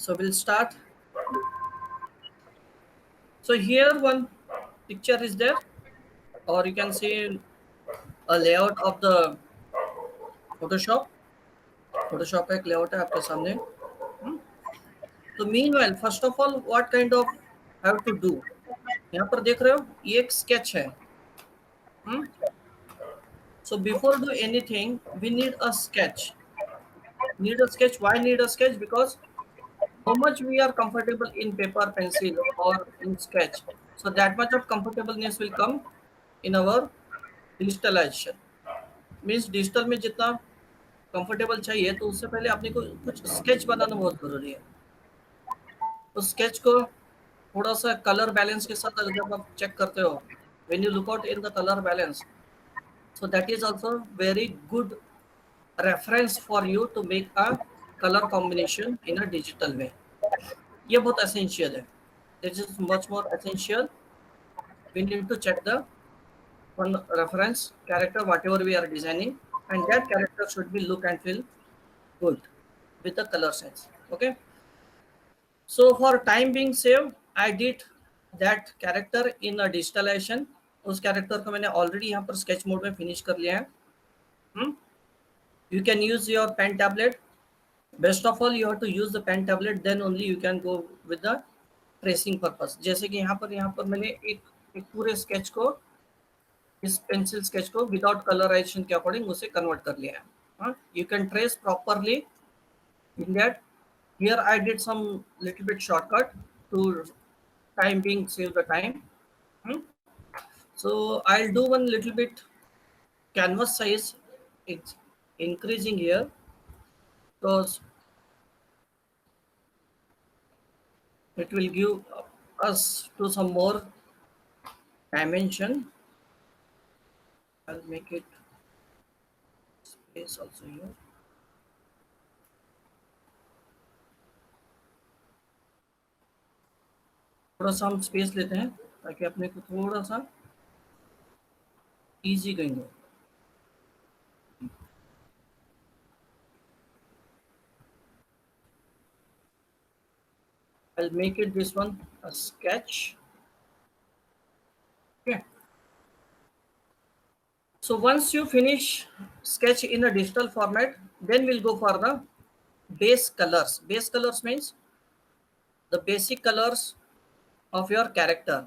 So we'll start. So here one picture is there, or you can see a layout of the Photoshop. Photoshop का एक layout है आपके सामने. तो meanwhile, first of all, what kind of have to do? यहाँ पर देख रहे हो, ये एक sketch है. So before do anything, we need a sketch. Need a sketch. Why need a sketch? Because how much we are comfortable in paper, pencil, or in sketch. So that much of comfortableness will come in our digitalization. Means digital में जितना comfortable चाहिए तो उससे पहले आपने को कुछ sketch बनाना बहुत जरूरी है. तो स्केच को थोड़ा सा कलर बैलेंस के साथ जब आप चेक करते हो, when you look out in the colour balance, so that is also very good reference for you to make a colour combination in a digital way. ये बहुत एसेंशियल है. This is much more essential. We need to check the one reference character whatever we are designing, and that character should be look and feel good with the color sense. Okay, so for time being saved, I did that character in a digitalization. उस character को मैंने already यहाँ पर sketch mode में finish कर लिया है. You can use your pen tablet. Best of all, you have to use the pen tablet, then only you can go with the tracing purpose. जैसे कि यहाँ पर मैंने एक पूरे sketch को, इस पेंसिल स्केच को विदाउट कलराइजेशन के अकॉर्डिंग उसे कन्वर्ट कर लिया है. You can trace properly in that. Here I did some little bit shortcut to time being save the time. So I'll do one little bit canvas size. It's increasing here because it will give us to some more dimension. I'll make it space also here. थोड़ा सा हम space लेते हैं ताकि अपने को थोड़ा सा इजी गोइंग हो. I'll make it this one a sketch. Okay. So once you finish sketch in a digital format, then we'll go for the base colors. Base colors means the basic colors of your character.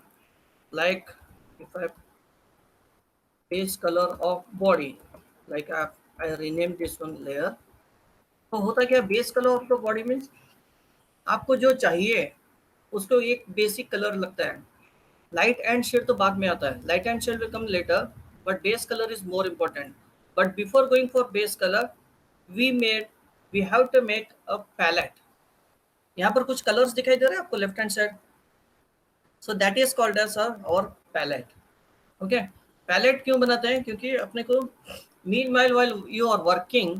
Like if I base color of body, like I renamed this one layer. तो होता क्या, base colour of the body means आपको जो चाहिए उसको एक basic colour लगता है. लाइट एंड शेड तो बाद में आता है. Light and shade will come later, but base color is more important. But before going for base color, we have to make a palette. यहाँ पर कुछ कलर्स दिखाई दे रहे हैं आपको left hand side. So that is called as और palette. Okay, palette क्यों बनाते हैं? क्योंकि अपने को meanwhile while you are working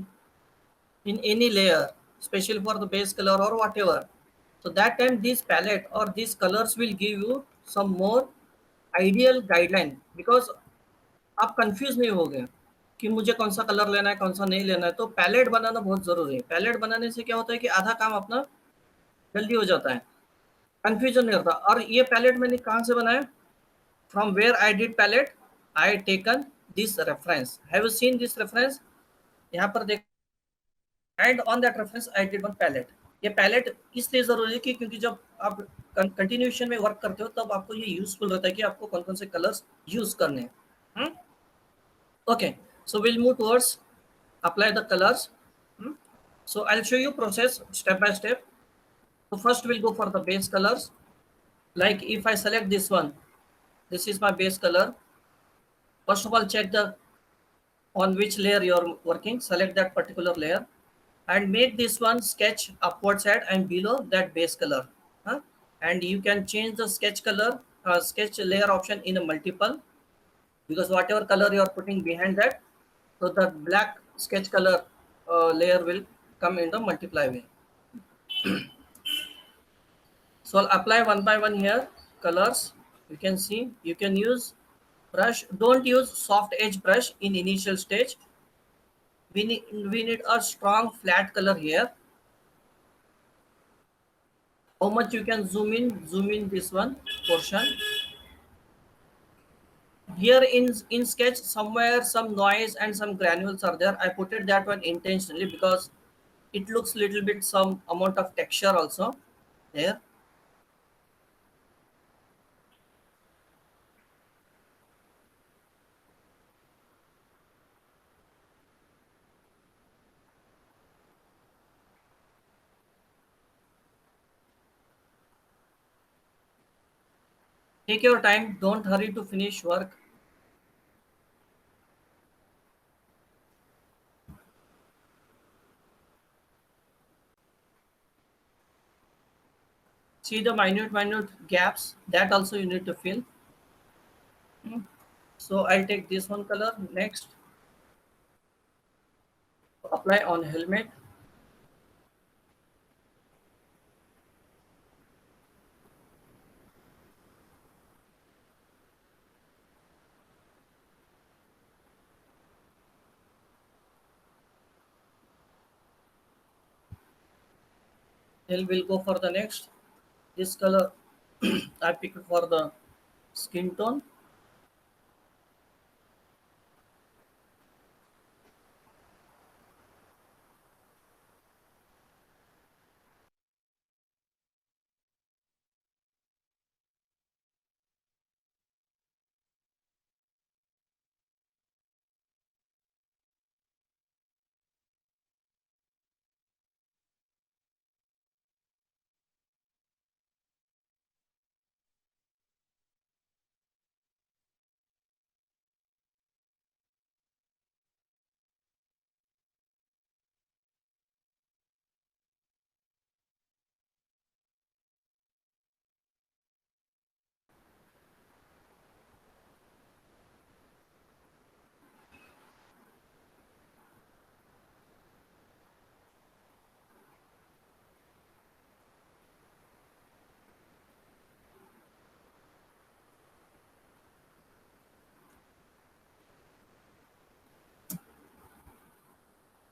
in any layer, especially for the base color or whatever, so that time this palette or these colors will give you some more ideal guideline, because आप confuse नहीं हो गए कि मुझे कौन सा colour लेना है कौन सा नहीं लेना है. तो पैलेट बनाना बहुत जरूरी है. पैलेट बनाने से क्या होता है कि आधा काम अपना जल्दी हो जाता है, कंफ्यूजन नहीं होता. और ये पैलेट मैंने कहाँ से बनाया? From where I did palette, I taken this reference. Have you seen this reference? यहाँ पर देख, and on that reference I did one palette. ये पैलेट इसलिए जरूरी है कि क्योंकि जब आप कंटिन्यूएशन में वर्क करते हो तब आपको ये यूजफुल रहता है कि आपको कौन कौन से कलर्स यूज करने हैं. Okay, so we'll move towards apply the colors. So I'll show you process step by step. So first we'll go for the base colors. Like if I select this one, this is my base color. First of all, check the on which layer you're working. Select that particular layer and make this one sketch upward side and below that base color. And you can change the sketch color, sketch layer option in a multiple, because whatever color you are putting behind that, so the black sketch color layer will come in the multiply way. So I'll apply one by one here colors. You can see, you can use brush. Don't use soft edge brush in initial stage. We need a strong flat color here. how much you can zoom in this one portion. Here in sketch somewhere some noise and some granules are there. I put it that one intentionally because it looks little bit some amount of texture also there. Take your time, don't hurry to finish work. See the minute gaps, that also you need to fill. So I'll take this one color next, apply on helmet. Then we'll go for the next. This color I picked for the skin tone.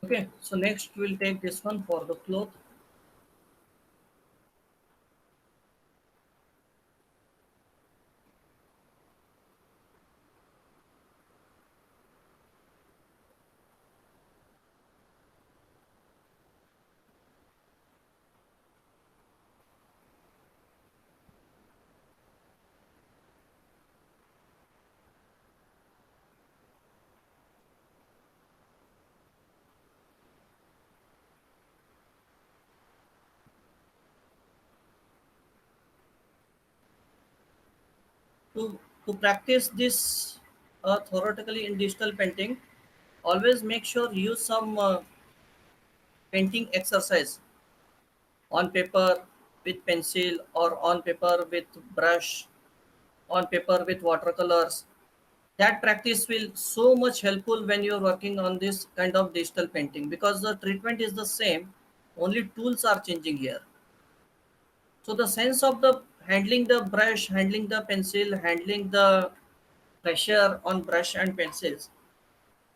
Okay, so next we'll take this one for the cloth. To practice this theoretically in digital painting, always make sure use some painting exercise on paper with pencil or on paper with brush, on paper with watercolors. That practice will so much helpful when you're working on this kind of digital painting because the treatment is the same, only tools are changing here. So the sense of the handling the brush, handling the pencil, handling the pressure on brush and pencils,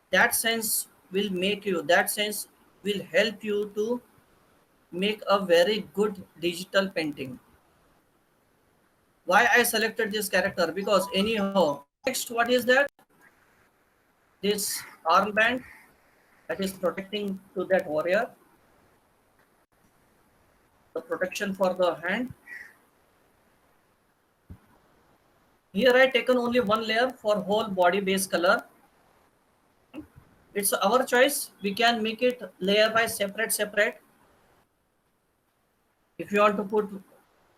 that sense will make you, that sense will help you to make a very good digital painting. Why I selected this character? Because anyhow, next what is that? This armband that is protecting to that warrior, the protection for the hand. Here I taken only one layer for whole body base color. It's our choice. We can make it layer by separate. If you want to put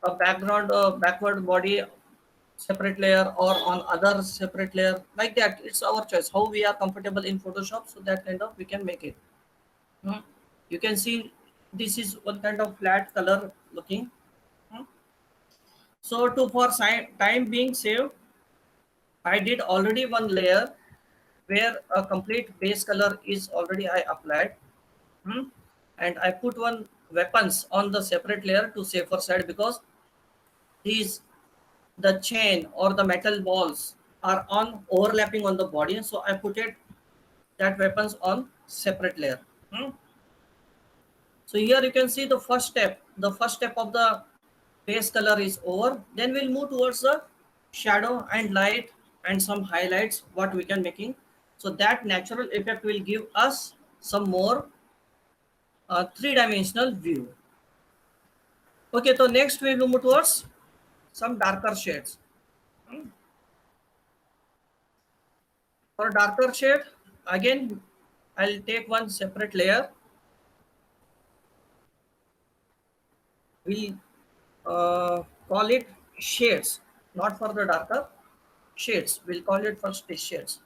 a background, backward body separate layer or on other separate layer like that, it's our choice. How we are comfortable in Photoshop, so that kind of we can make it. Hmm. You can see this is one kind of flat color looking. Hmm. So to for time being saved, I did already one layer where a complete base color is already I applied. Hmm. And I put one weapons on the separate layer to safer side because these the chain or the metal balls are on overlapping on the body. So I put it that weapons on separate layer. Hmm. So here you can see the first step of the base color is over. Then we'll move towards the shadow and light and some highlights what we can making. So that natural effect will give us some more three-dimensional view. Okay, so next we will move towards some darker shades. For darker shade, again, I'll take one separate layer. We'll call it shades, not for the darker shades. We'll call it first shades.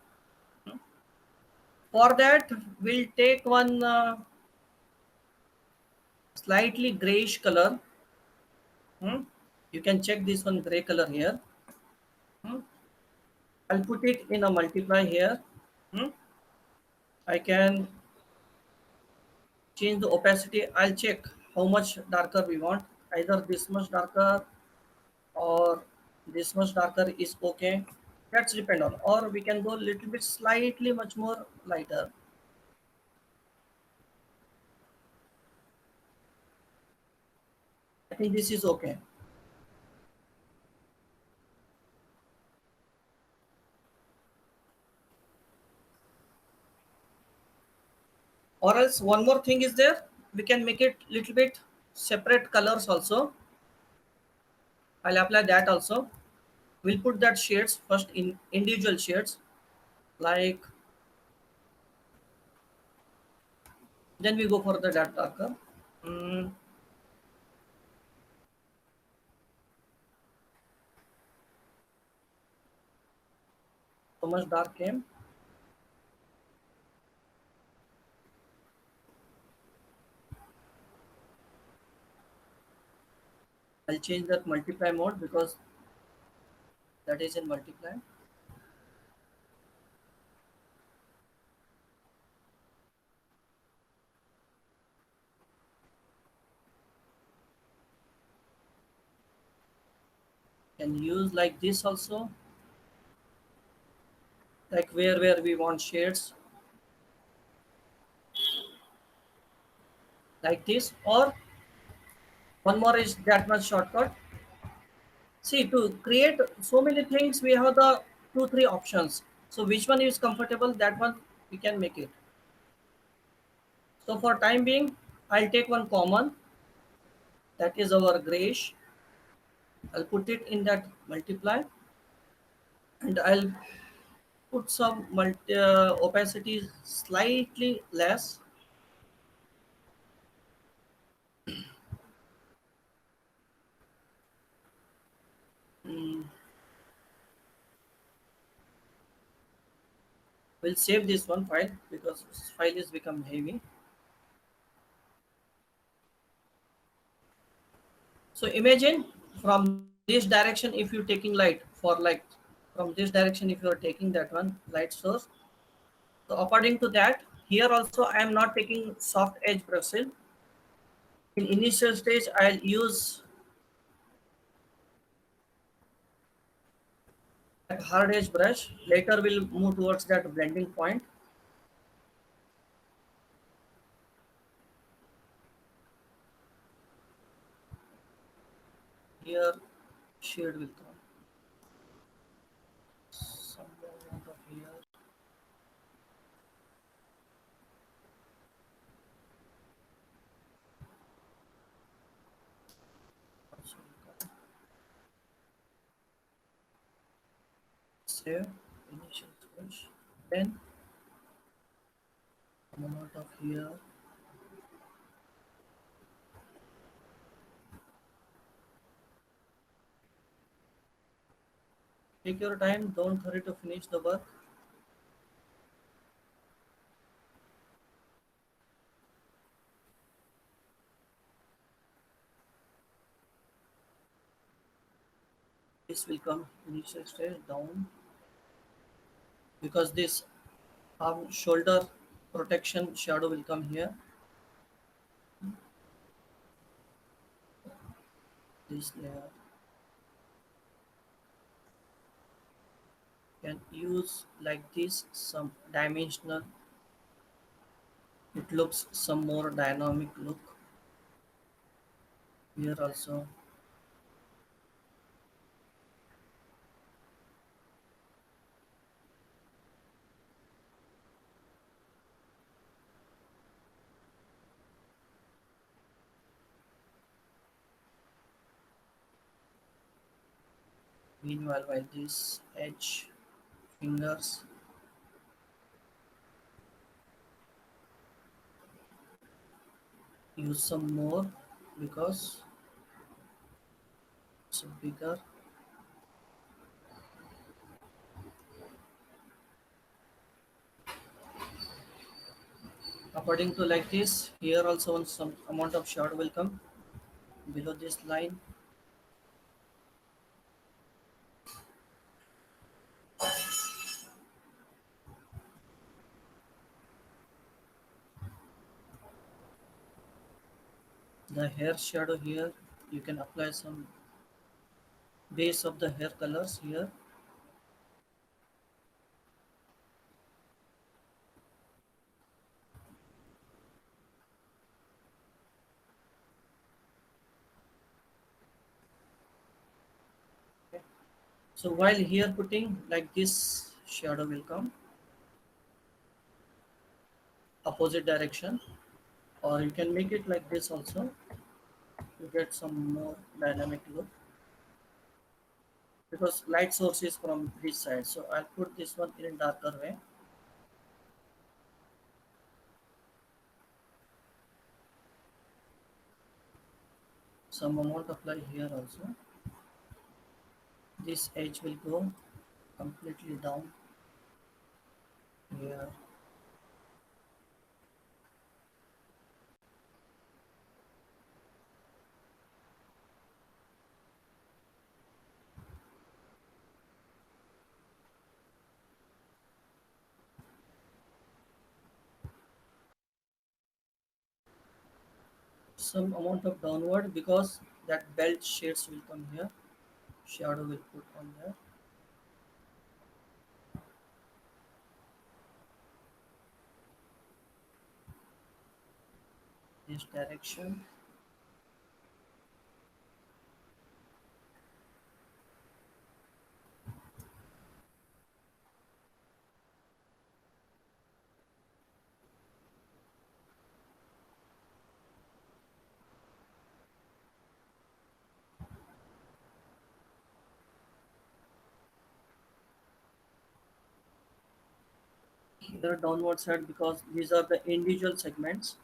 For that, we'll take one slightly grayish color. Hmm. You can check this one gray color here. Hmm. I'll put it in a multiply here. Hmm. I can change the opacity. I'll check how much darker we want. Either this much darker or this much darker is okay. That's depend on. Or we can go little bit slightly much more lighter. I think this is okay. Or else one more thing is there. We can make it little bit separate colors also. I'll apply that also. We'll put that shades first in individual shades like, then we go for the darker. Mm, so much dark came. I'll change that multiply mode because that is in multiply. Can use like this also, like where we want shades like this. Or one more is that much shortcut. See, to create so many things, we have the two, three options. So which one is comfortable, that one we can make it. So for time being, I'll take one common, that is our grayish. I'll put it in that multiply and I'll put some opacity slightly less. Mm, we'll save this one file because this file is become heavy. So imagine from this direction, if you're taking light for like from this direction, if you're taking that one light source. So according to that, here also I am not taking soft edge brushing. In initial stage, I'll use a hard edge brush. Later we'll move towards that blending point. Here shade will come. Somewhere out of here. Also will come. Save initial brush. Then come out of here. Take your time, don't hurry to finish the work. This will come initial stage down because this arm shoulder protection shadow will come here. This layer can use like this some dimensional. It looks some more dynamic look here also. Meanwhile, while this edge fingers use some more because it's bigger. According to like this, here also some amount of shadow will come below this line. The hair shadow here, you can apply some base of the hair colors here. Okay. So while here putting like this shadow will come opposite direction, or you can make it like this also to get some more dynamic look, because light source is from this side. So I'll put this one in a darker way. Some amount apply here also. This edge will go completely down here. Some amount of downward because that belt shades will come here. Shadow will put on there. This direction. Here downward side because these are the individual segments.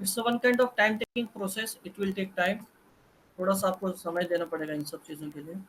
It's a one kind of time taking process. It will take time. थोड़ा सा आपको समय देना पड़ेगा इन सब चीज़ों के लिए.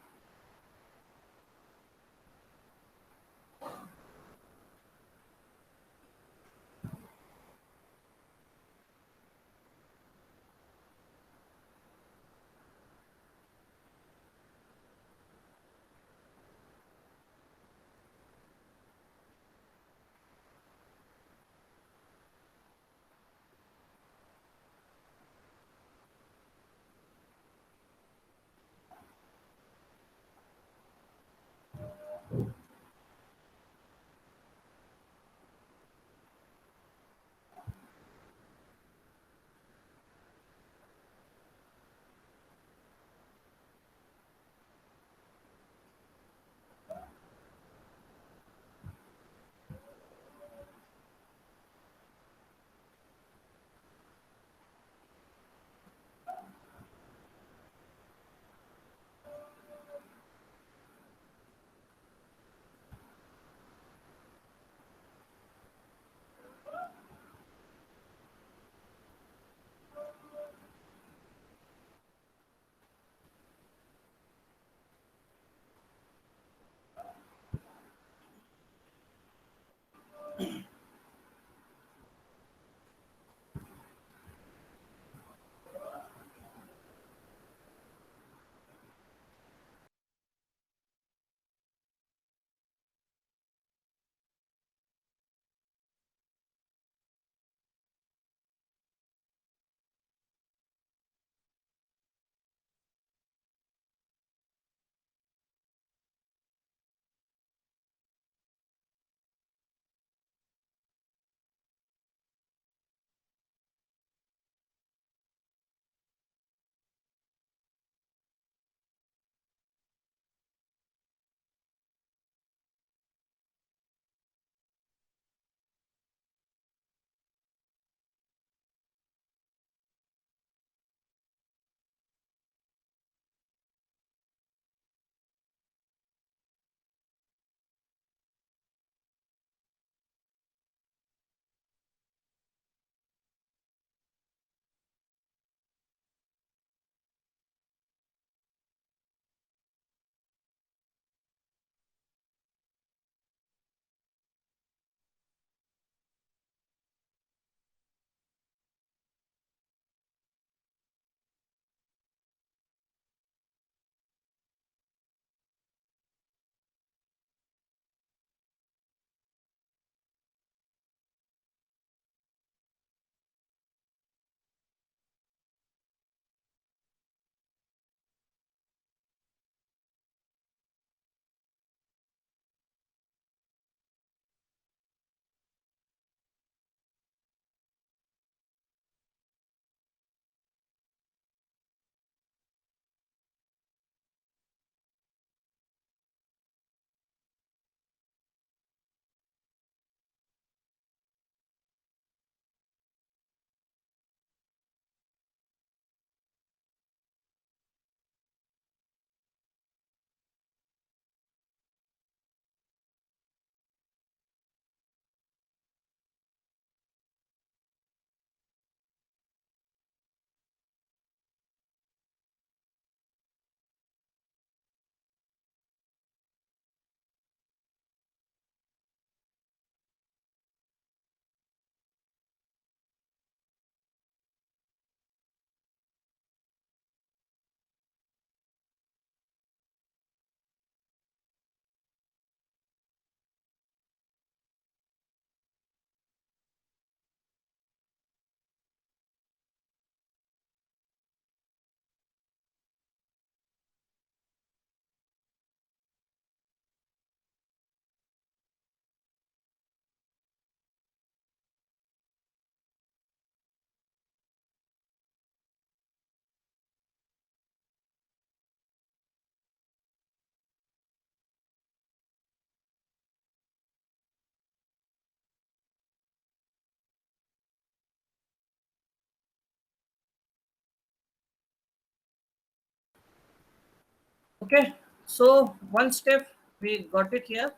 Okay, so one step we got it here.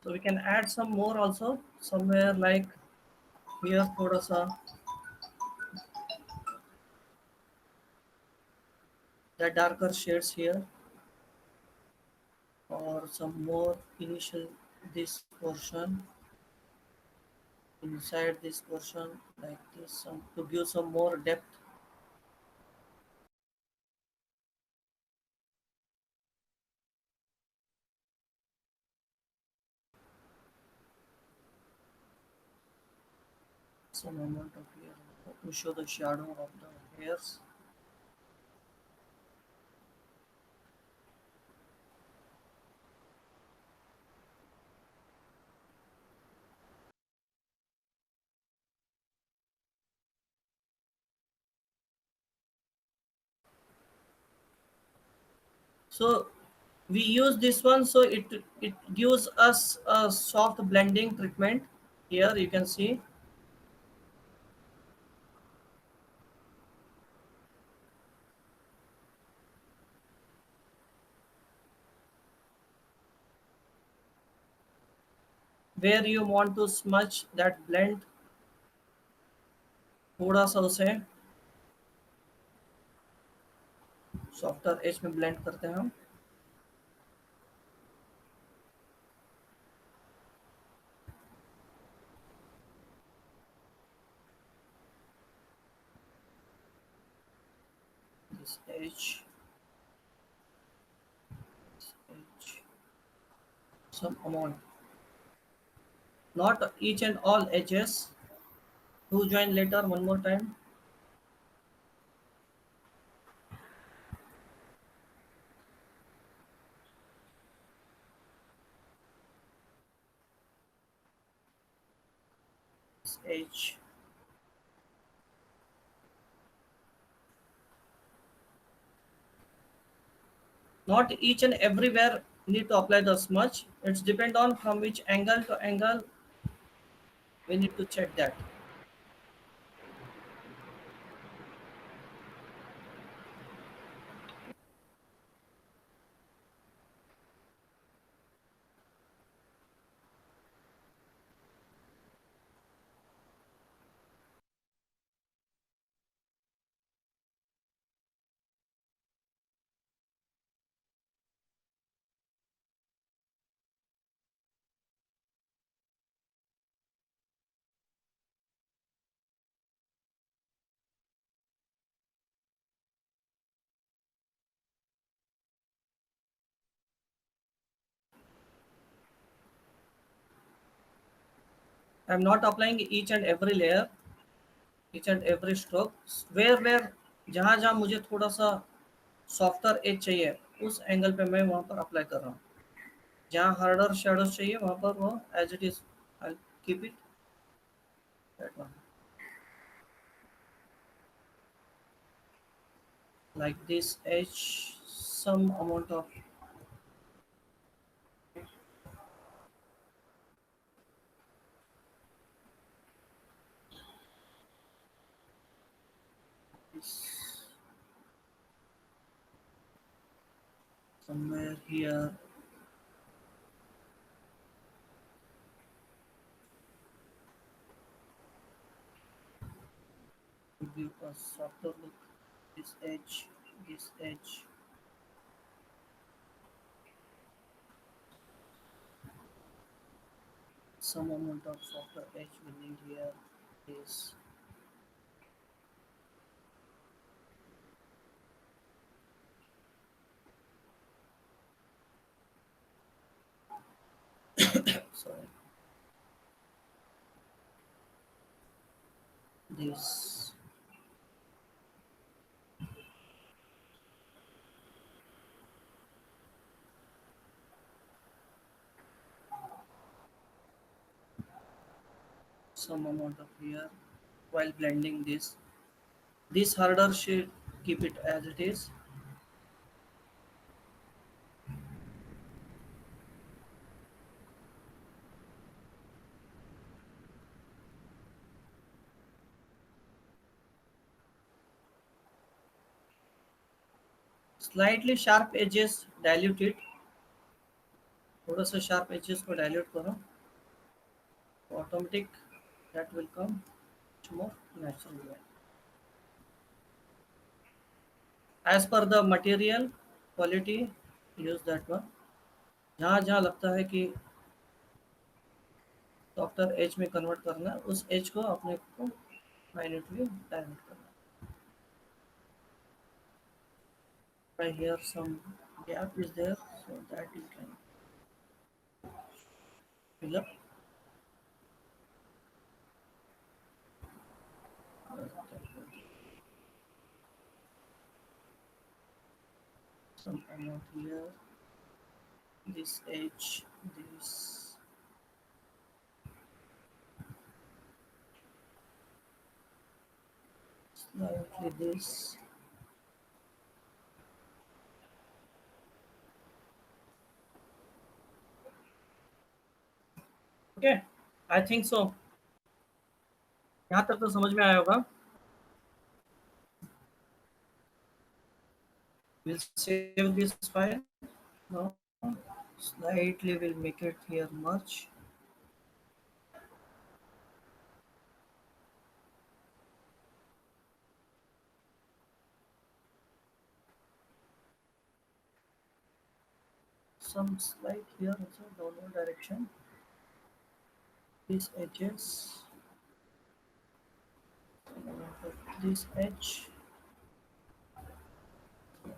So we can add some more also somewhere like here thoda sa the darker shades here or some more initial this portion inside this portion like this some to give some more depth. Some amount of here to show the shadow of the hairs. So we use this one so it gives us a soft blending treatment. Here you can see where you want to smudge that blend थोड़ा सा उसे softer as में blend करते हैं हम this edge some amount, not each and all edges. To join later one more time. This edge, not each and everywhere need to apply the smudge. It's depend on from which angle to angle we need to check that. I'm not applying each and every layer, each and every stroke. Where जहाँ जहाँ मुझे थोड़ा सा softer as चाहिए उस angle पे मैं वहाँ पर अप्लाई कर रहा हूँ. जहाँ हार्डर शेडोज चाहिए वहाँ पर वो as it is I keep it that one like this edge some amount of this somewhere here to give a softer look. This edge, some amount of softer edge we need here. This sorry, this some amount of here while blending this. This harder should keep it as it is. Slightly sharp edges, dilute it. थोड़ा सा sharp edges को dilute करो. Automatic that will come much more natural way. As per the material quality, use that one. जहाँ जहाँ लगता है कि softer as में कन्वर्ट करना है, उस एज को अपने को माइन्यूटली डायमेंट करना है. Right here some gap is there, so that you can fill up. Some amount here, this edge, this. Slightly this. Okay, I think so. यहाँ तक तो समझ में आया होगा. We'll save this file now. Slightly we'll make it here much. Some slight here also, downward direction. These edges. This edge.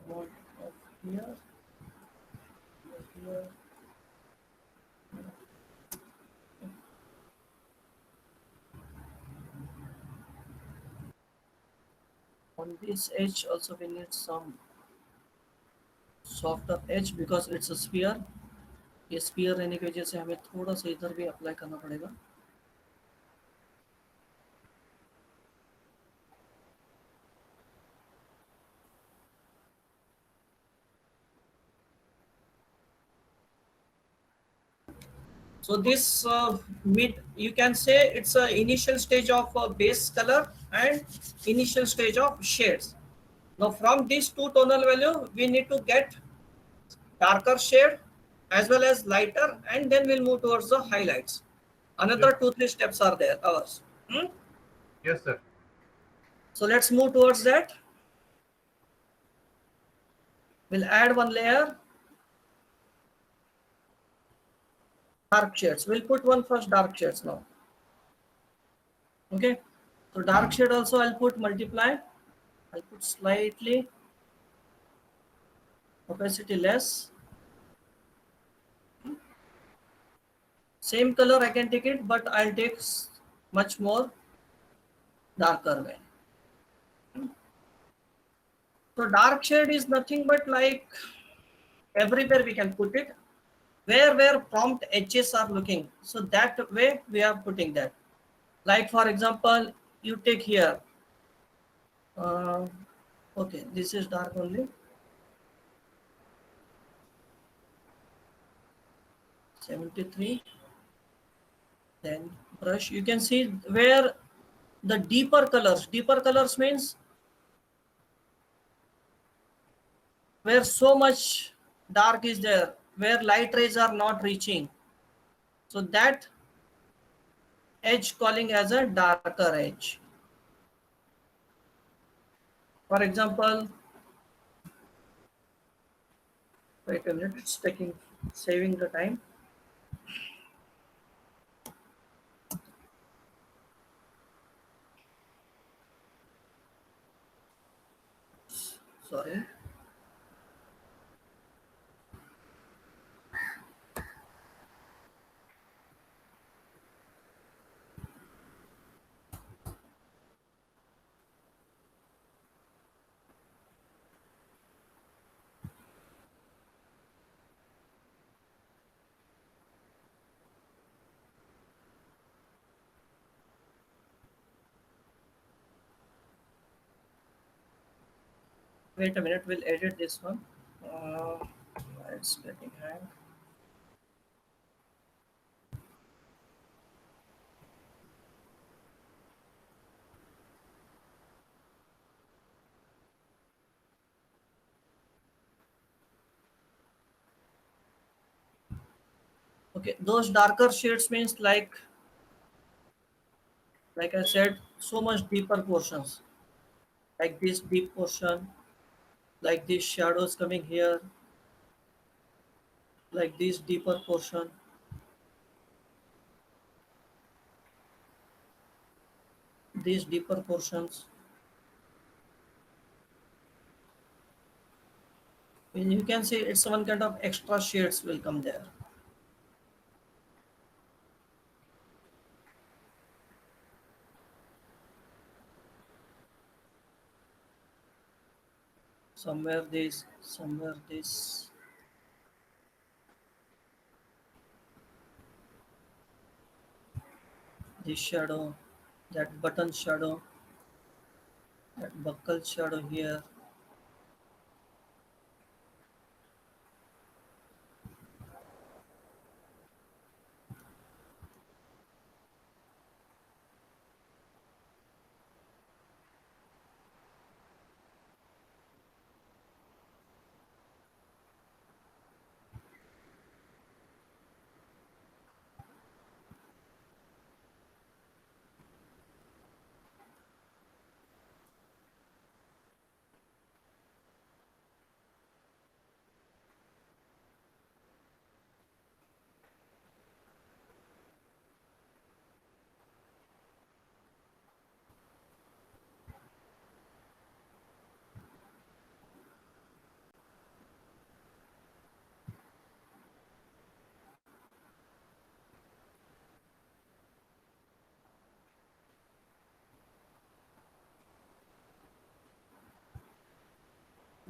One of here. Here. On this edge also we need some softer edge because it's a sphere. ये sphere रहने की वजह से हमें थोड़ा सा इधर भी अप्लाई करना पड़ेगा. So this you can say it's a initial stage of base color and initial stage of shades. Now from these two tonal value we need to get darker shade as well as lighter, and then we'll move towards the highlights. Another Yes. 2-3 steps are there ours. Yes, sir. So let's move towards that. We'll add one layer. Dark shades. We'll put one first dark shades now. Okay. So dark shade also I'll put multiply. I'll put slightly opacity less. Same color I can take it, but I'll take much more darker way. So dark shade is nothing but like everywhere we can put it. Where prompt edges are looking, so that way we are putting that. Like for example, you take here. Okay, this is dark only. 73. Then brush. You can see where the deeper colors. Deeper colors means where so much dark is there, where light rays are not reaching. So that edge calling as a darker edge. For example, wait a minute, it's taking, saving the time. Sorry. Wait a minute, we'll edit this one. It's getting hang. Okay, those darker shades means like I said, so much deeper portions, like this deep portion, like these shadows coming here, like this deeper portion. These deeper portions. And you can see it's one kind of extra shades will come there. Somewhere this shadow, that button shadow, that buckle shadow here.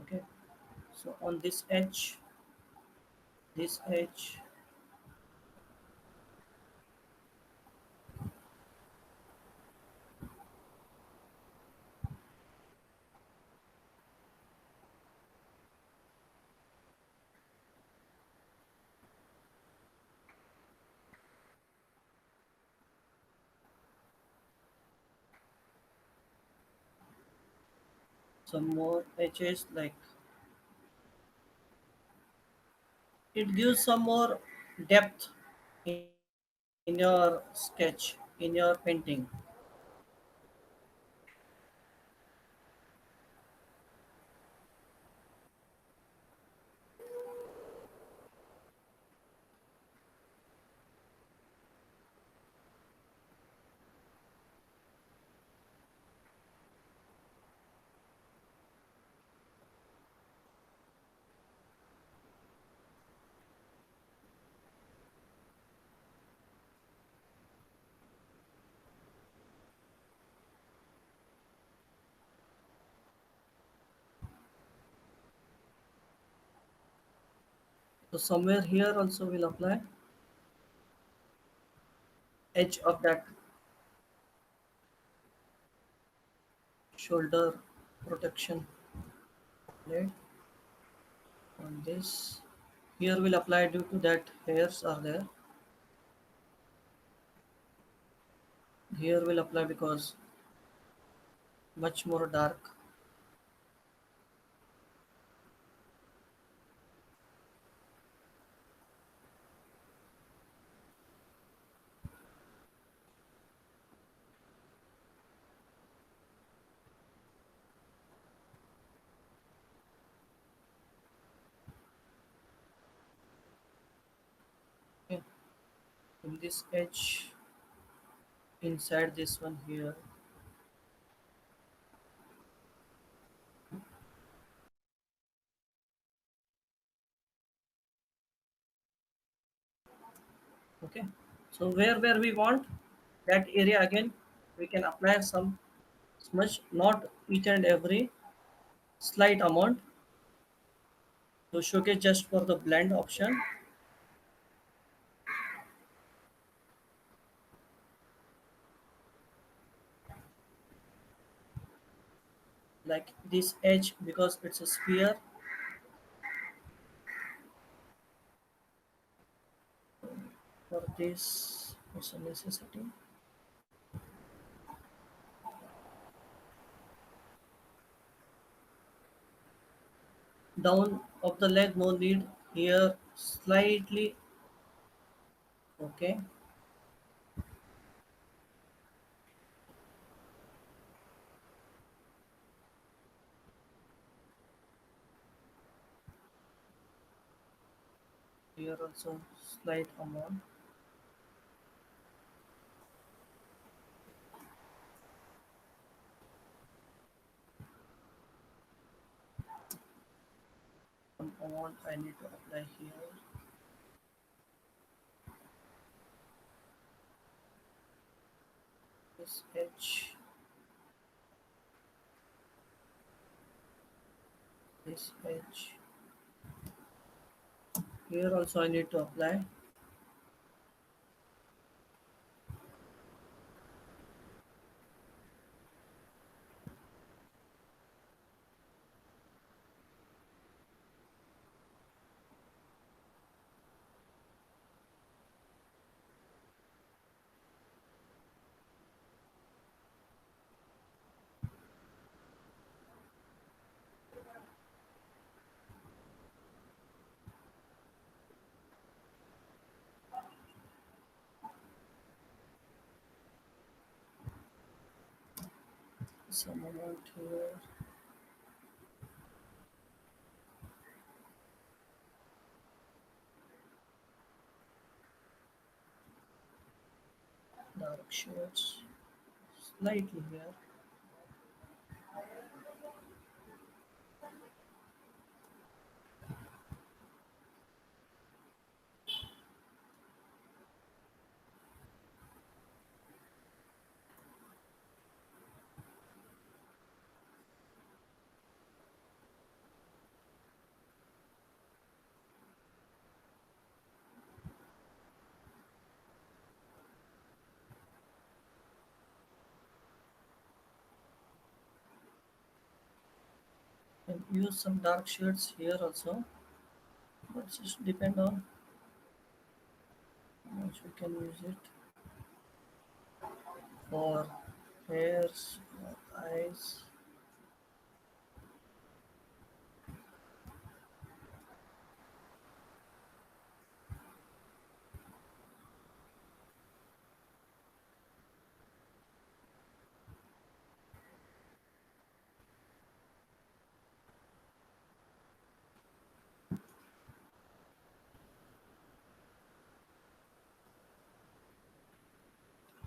Okay, so on this edge, some more edges, like it gives some more depth in your sketch, in your painting. So somewhere here also will apply edge of that shoulder protection plate on this. Here will apply due to that hairs are there. Here will apply because much more dark. Okay. In this edge, inside this one here. Okay. So where we want that area again, we can apply some smudge, not each and every, slight amount to showcase just for the blend option. Like this edge, because it's a sphere, for this it's a necessity. Down of the leg, no need. Here slightly Okay. Here also slight amount. Some amount I need to apply here. This edge. This edge. Here also I need to apply. Some amount here. Dark shades. Slightly here. And use some dark shades here also. But just depend on how much we can use it for hairs, for eyes.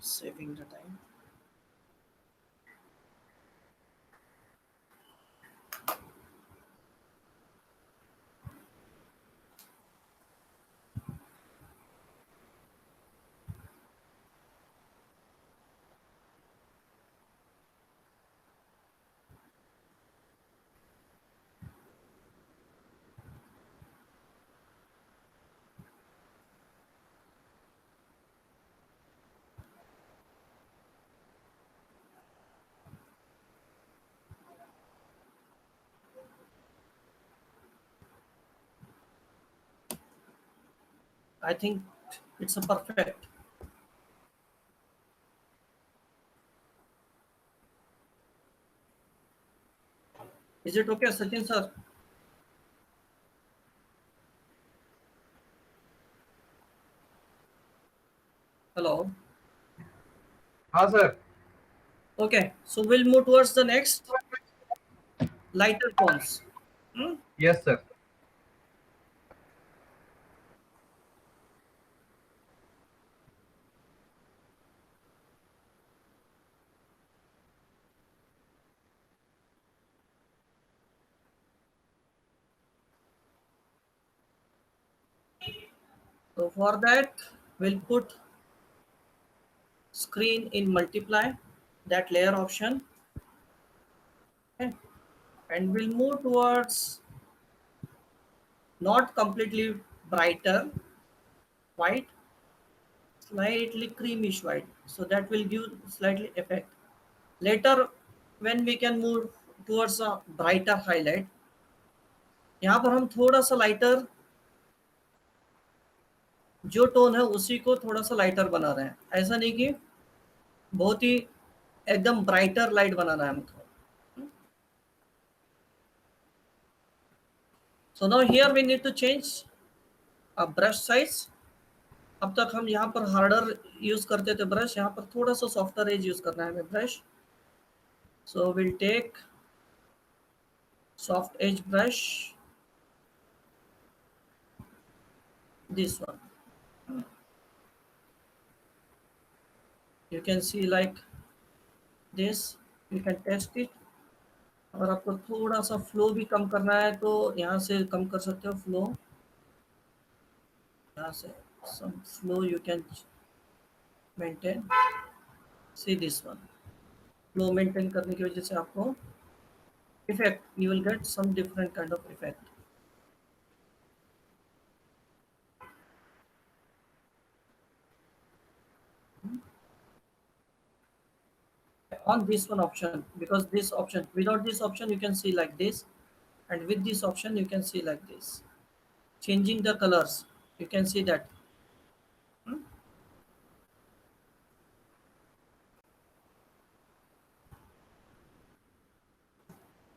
Saving the time. I think it's a perfect. Is it okay, Sachin sir? Hello. हाँ sir. Okay, so we'll move towards the next lighter tones. Hmm? Yes sir. So for that, we'll put screen in multiply, that layer option. Okay. And we'll move towards not completely brighter white, slightly creamish white. So that will give slightly effect. Later, when we can move towards a brighter highlight, यहाँ पर हम थोड़ा सा lighter जो tone है उसी को थोड़ा सा लाइटर बना रहे हैं. ऐसा नहीं कि बहुत ही एकदम ब्राइटर लाइट बनाना है हमको. So now here we need to change a brush size. अब तक हम यहाँ पर हार्डर यूज करते थे ब्रश, यहाँ पर थोड़ा सा सॉफ्टर एज यूज करना है हमें brush. So we'll take soft edge brush, this one. You can see like this. You can test it. अगर आपको थोड़ा सा फ्लो भी कम करना है तो यहाँ से कम कर सकते हो फ्लो. यहाँ से some flow you can maintain. See this one. Flow maintain करने की वजह से आपको effect, you will get some different kind of effect. On this one option, because this option, without this option you can see like this, and with this option you can see like this. Changing the colors, you can see that.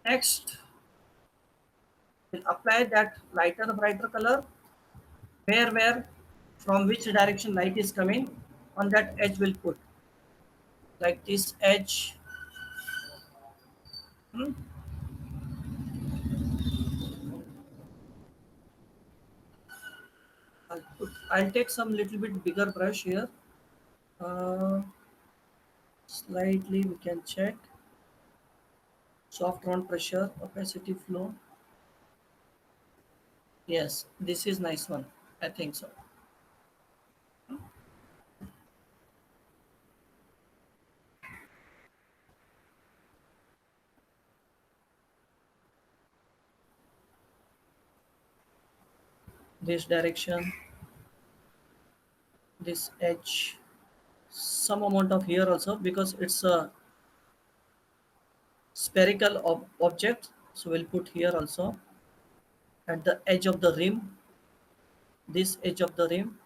Next, we'll apply that lighter brighter color where from which direction light is coming, on that edge will put like this edge. Hmm? I'll take some little bit bigger brush here. Slightly we can check. Soft round pressure, opacity flow. Yes, this is nice one. I think so. This direction, this edge, some amount of here also because it's a spherical object. So we'll put here also. At the edge of the rim, this edge of the rim,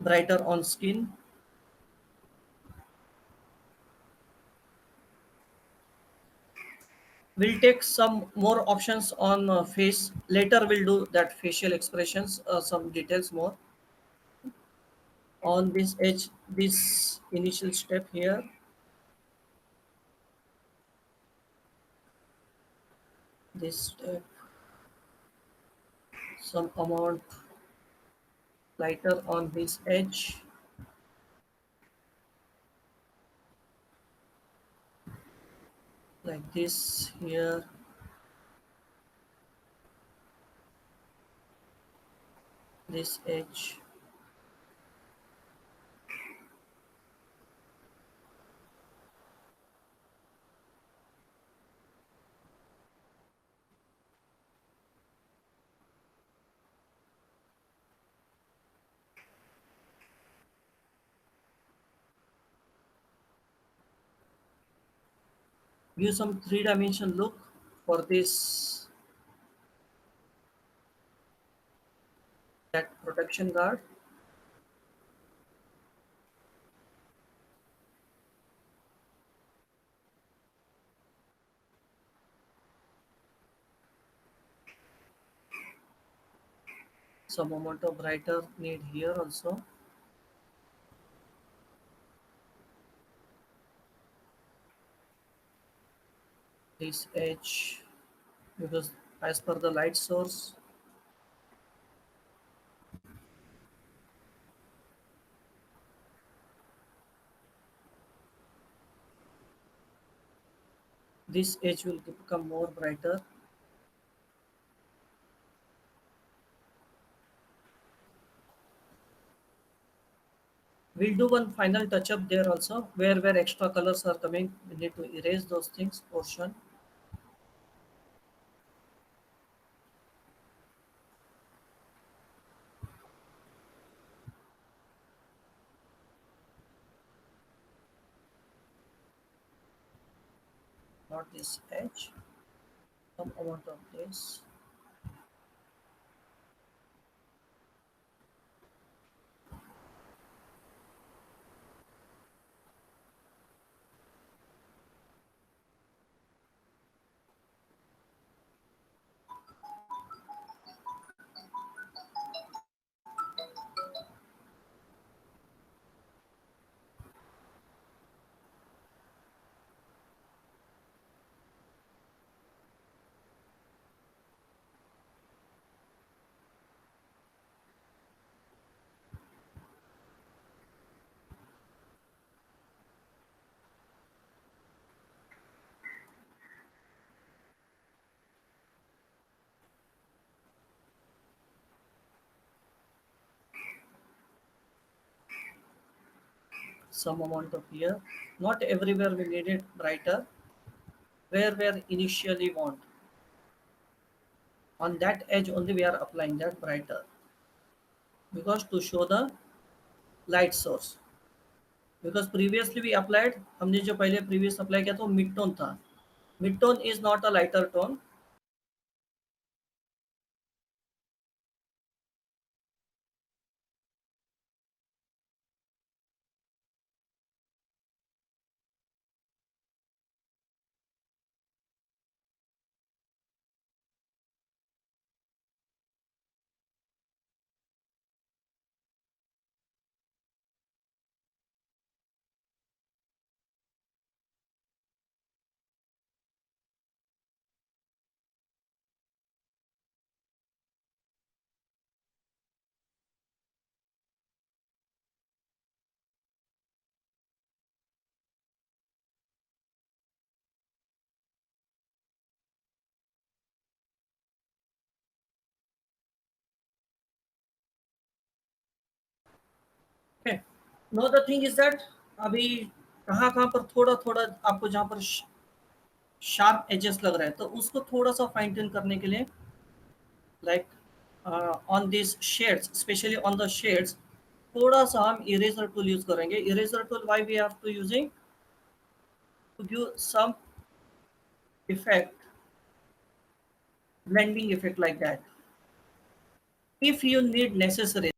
brighter on skin. We'll take some more options on face. Later we'll do that facial expressions, some details more. On this edge, this initial step here, this step, some amount lighter on this edge. Like this here, this edge. Give some three-dimension look for this, that protection guard. Some amount of brighter need here also. This edge, because as per the light source, this edge will become more brighter. We'll do one final touch up there also, where extra colors are coming. We need to erase those things portion. Not this edge. Some amount of this. some amount of here. Not everywhere we need it brighter. Where we initially want, on that edge only we are applying that brighter, because to show the light source. Because previously we applied, हमने जो पहले previous apply किया तो mid tone था. Mid tone is not a lighter tone. Okay. Now the thing is that अभी कहाँ कहाँ पर थोड़ा थोड़ा आपको जहाँ पर शार्प एजेस लग रहा है तो उसको थोड़ा सा फाइन ट्यून करने के लिए like on this shades, specially on the shades, थोड़ा सा हम इरेजर टूल यूज करेंगे. Eraser tool why we have to using, to give some effect, blending effect like that. If you need necessary,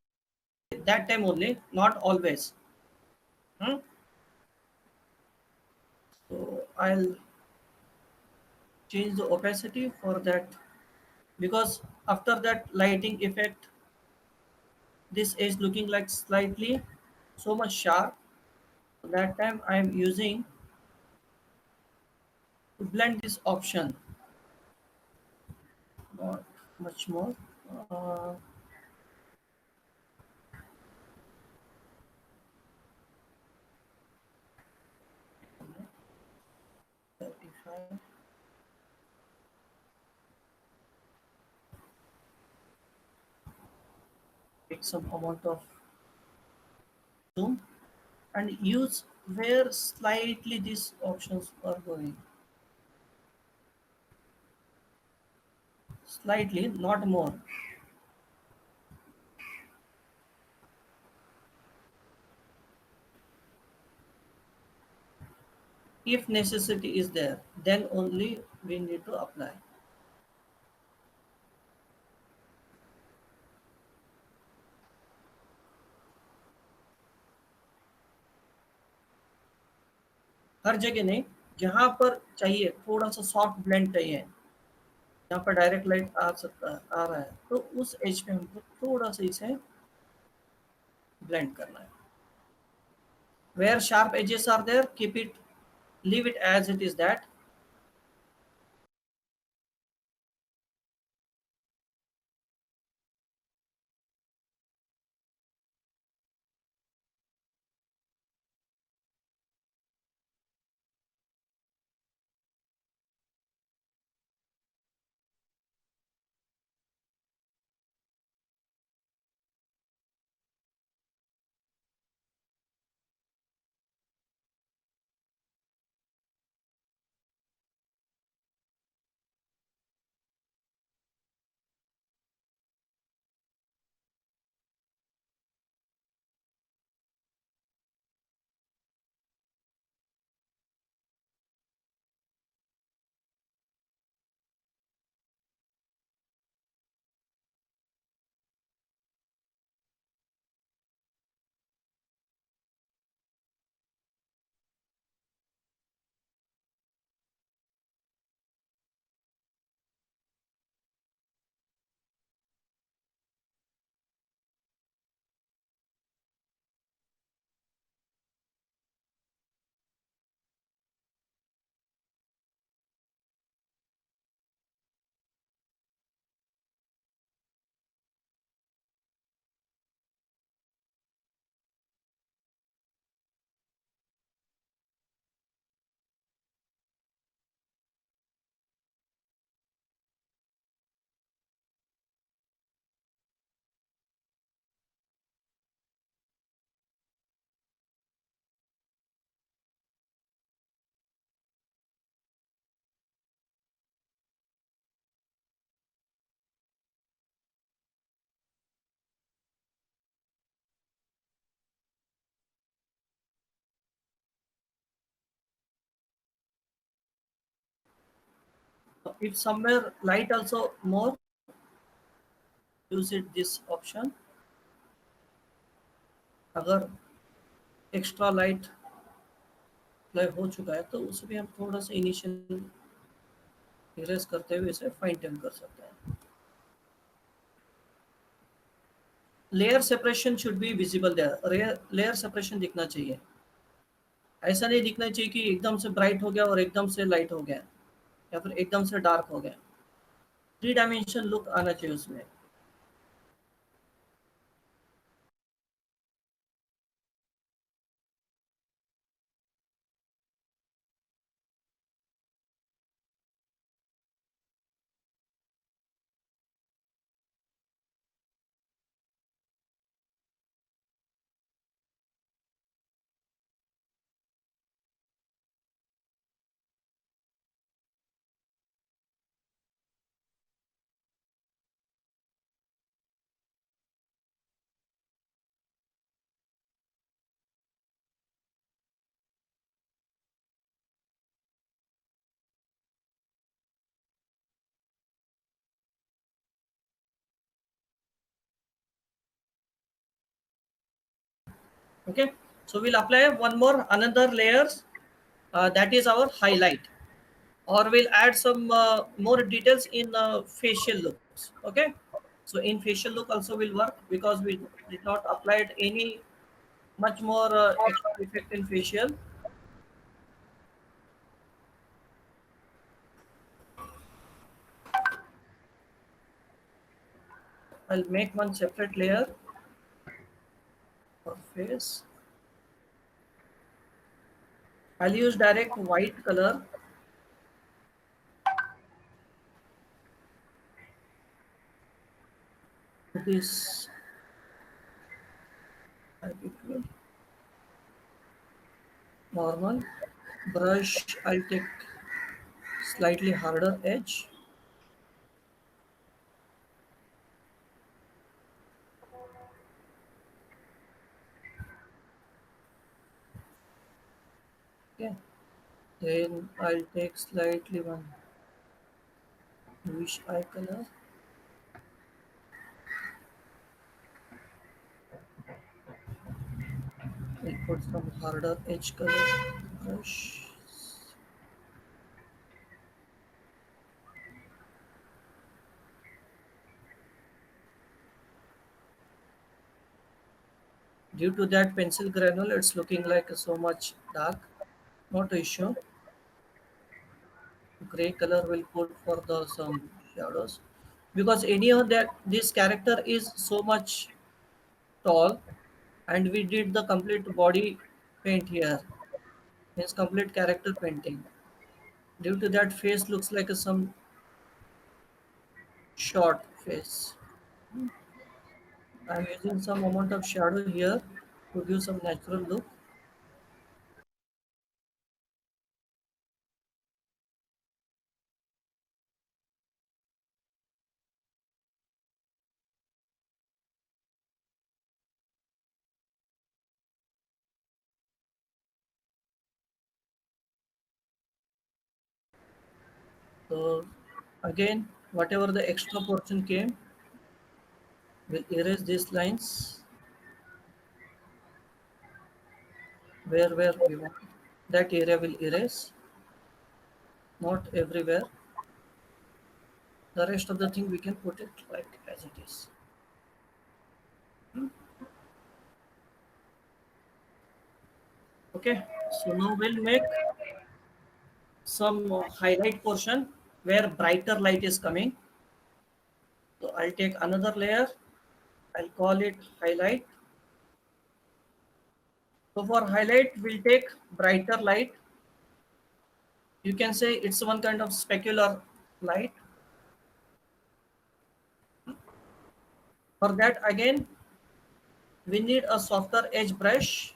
that time only, not always. Hmm? So I'll change the opacity for that, because after that lighting effect, this is looking like slightly so much sharp. That time I'm using to blend this option, not much more. Uh, 35. Take some amount of zoom and use where slightly these options are going. Slightly, not more. If necessity is there, then only we need to apply. हर जगह नहीं, जहाँ पर चाहिए थोड़ा सा soft blend चाहिए, जहाँ पर डायरेक्ट लाइट आ सकता है, आ रहा है, तो उस एज पे हमको थोड़ा सा इसे ब्लेंड करना है. Where sharp edges are there, keep it, leave it as it is that. if somewhere light also more, use it this option. अगर एक्स्ट्रा लाइट अप्लाई हो चुका है तो उसे भी हम थोड़ा सा इनिशियल इरेज करते हुए इसे फाइन ट्यून कर सकते हैं. Layer separation should be visible there. Layer separation दिखना चाहिए. ऐसा नहीं दिखना चाहिए कि एकदम से ब्राइट हो गया और एकदम से लाइट हो गया या फिर एकदम से डार्क हो गया. 3 डायमेंशन लुक आना चाहिए उसमें. Okay, so we'll apply one more another layers, that is our highlight, or we'll add some more details in facial looks. Okay, so in facial look also will work because we did not applied any much more extra effect in facial. I'll make one separate layer for face. I'll use direct white color. This normal brush. I'll take slightly harder edge. Okay, then I'll take slightly one bluish eye color. I'll put some harder edge color brush. Due to that pencil granule, it's looking like so much dark. Not an issue. Gray color will put for the some shadows because anyhow that this character is so much tall, and we did the complete body paint here. Means complete character painting. Due to that, face looks like a some short face. I'm using some amount of shadow here to give some natural look. So again, whatever the extra portion came, we'll erase these lines where we want. That area will erase, not everywhere. The rest of the thing we can put it like as it is. Okay, so now we'll make some highlight portion where brighter light is coming. So I'll take another layer. I'll call it highlight. So for highlight, we'll take brighter light. You can say it's one kind of specular light. For that, again, we need a softer edge brush.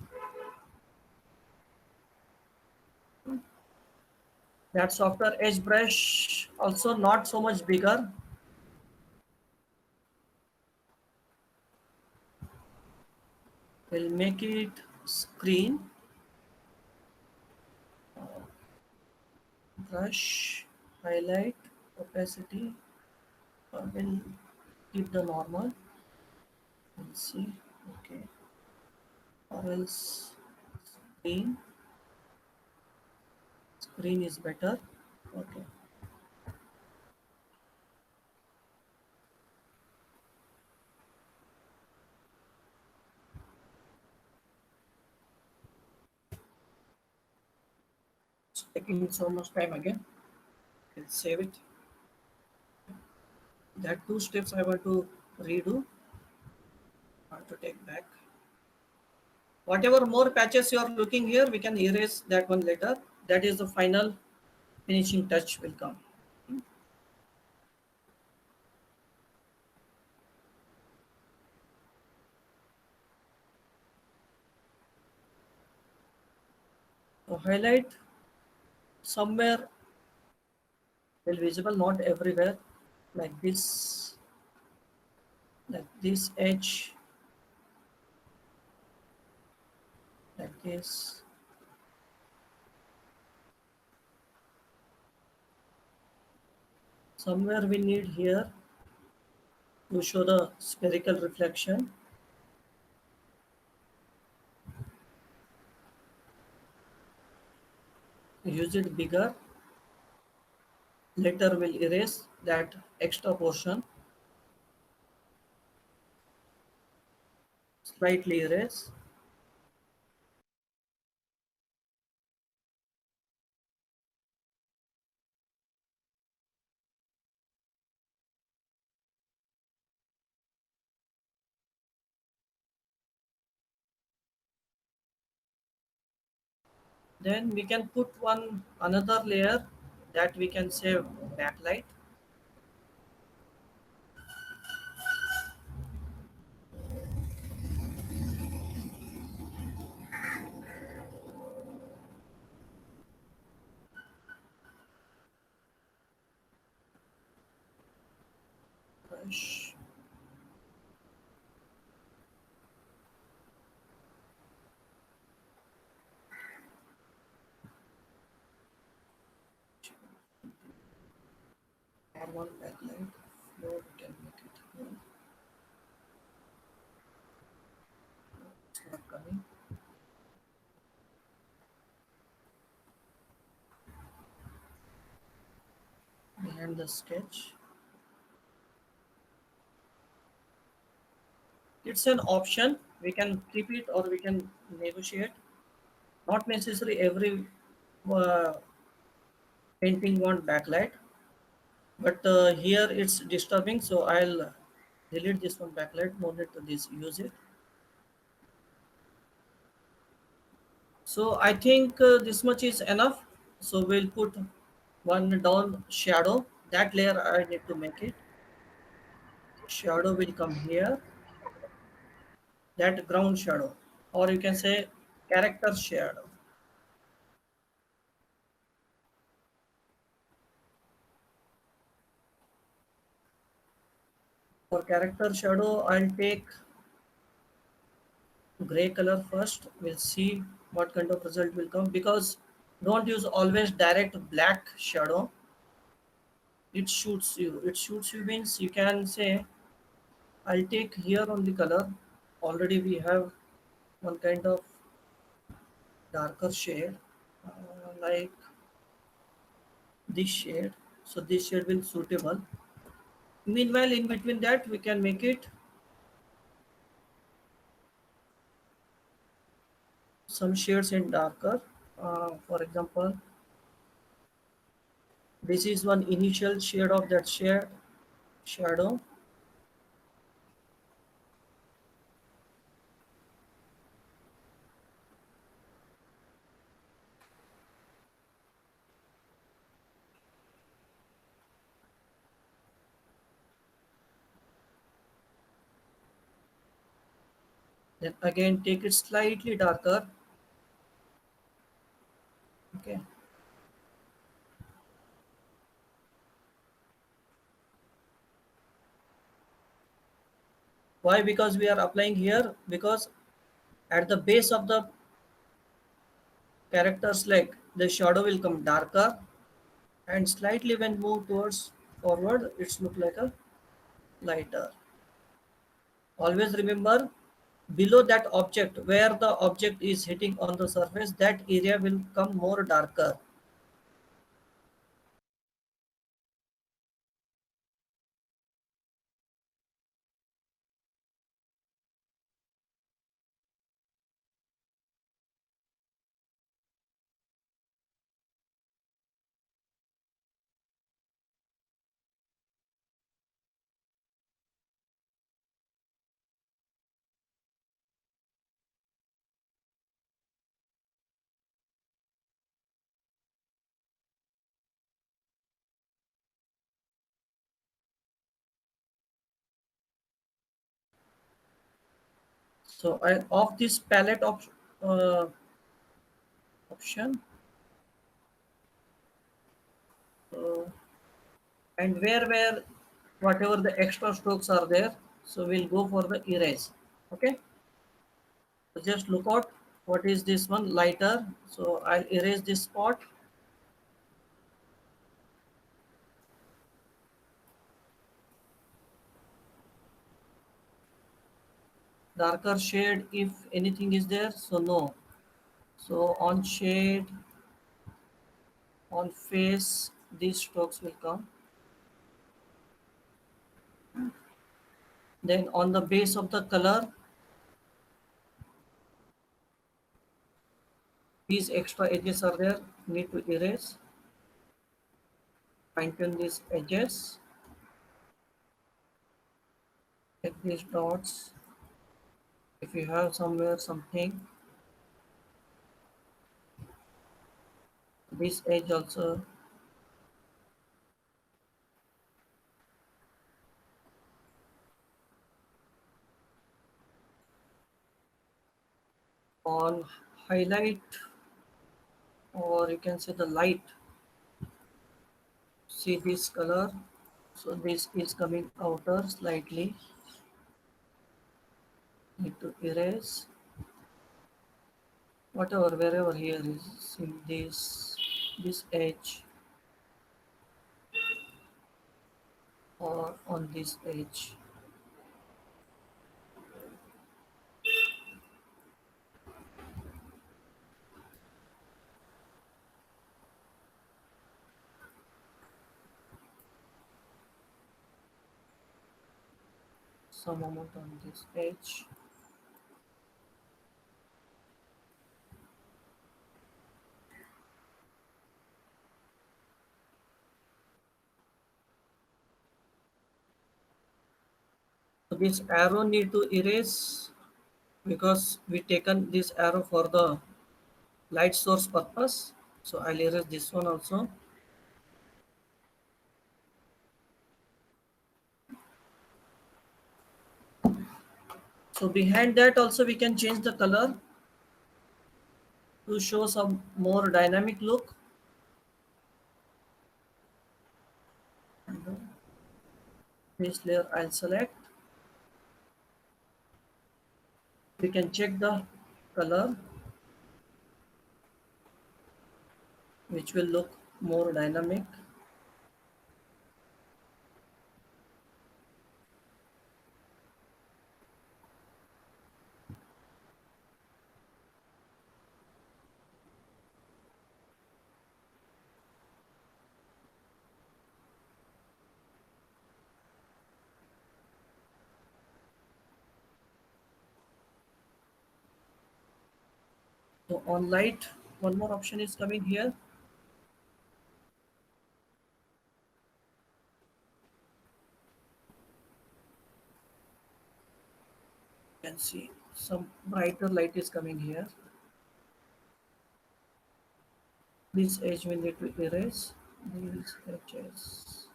That softer edge brush also not so much bigger. We'll make it screen brush highlight. opacity, will keep the normal. Let's see. Okay. Or else screen. Screen is better. Okay. It's taking so much time again. Let's save it. That two steps I want to redo. I want to take back. Whatever more patches you are looking here, we can erase that one later. That is the final finishing touch will come. So highlight somewhere will visible, not everywhere, like this edge, like this. Somewhere we need here to show the spherical reflection. Use it bigger. Later we'll erase that extra portion. Slightly erase. Then we can put one another layer that we can say backlight. Brush. Or one backlight. No, we can make it. No, it's not coming. Behind the sketch. It's an option. We can keep it or we can negotiate. Not necessary every uh, painting want backlight, but here it's disturbing. So I'll delete this one backlight. No need to this use it. So I think this much is enough. So we'll put one down shadow. That layer I need to make it. Shadow will come here. That ground shadow, or you can say character shadow. For character shadow, I'll take gray color first. We'll see what kind of result will come, because don't use always direct black shadow. It shoots you. It shoots you means you can say I'll take here on the color. Already we have one kind of darker shade, like this shade. So this shade will suitable. Meanwhile, in between that, we can make it some shades in darker. For example, this is one initial shade of that shade shadow. Then again take it slightly darker. Okay. Why? Because we are applying here, because at the base of the character's leg, the shadow will come darker, and slightly when move towards forward, it's look like a lighter. Always remember, below that object, where the object is hitting on the surface, that area will come more darker. So I off this palette uh, option, uh, and where whatever the extra strokes are there, so we'll go for the erase. Okay, so just look out what is this one lighter. So I'll erase this spot. Darker shade if anything is there, so no. So on shade, on face, these strokes will come. Then on the base of the color, these extra edges are there, need to erase. Fine tune these edges, take these dots. If you have somewhere something, this edge also. On highlight, or you can say the light, see this color, so this is coming outer slightly, need to erase whatever wherever here is in this edge or on this edge. Some amount on this edge. So this arrow need to erase because we taken this arrow for the light source purpose. So I'll erase this one also. So behind that also we can change the color to show some more dynamic look. This layer I'll select. We can check the color which will look more dynamic. So on light, one more option is coming here. You can see some brighter light is coming here. This edge we need to erase. These edges.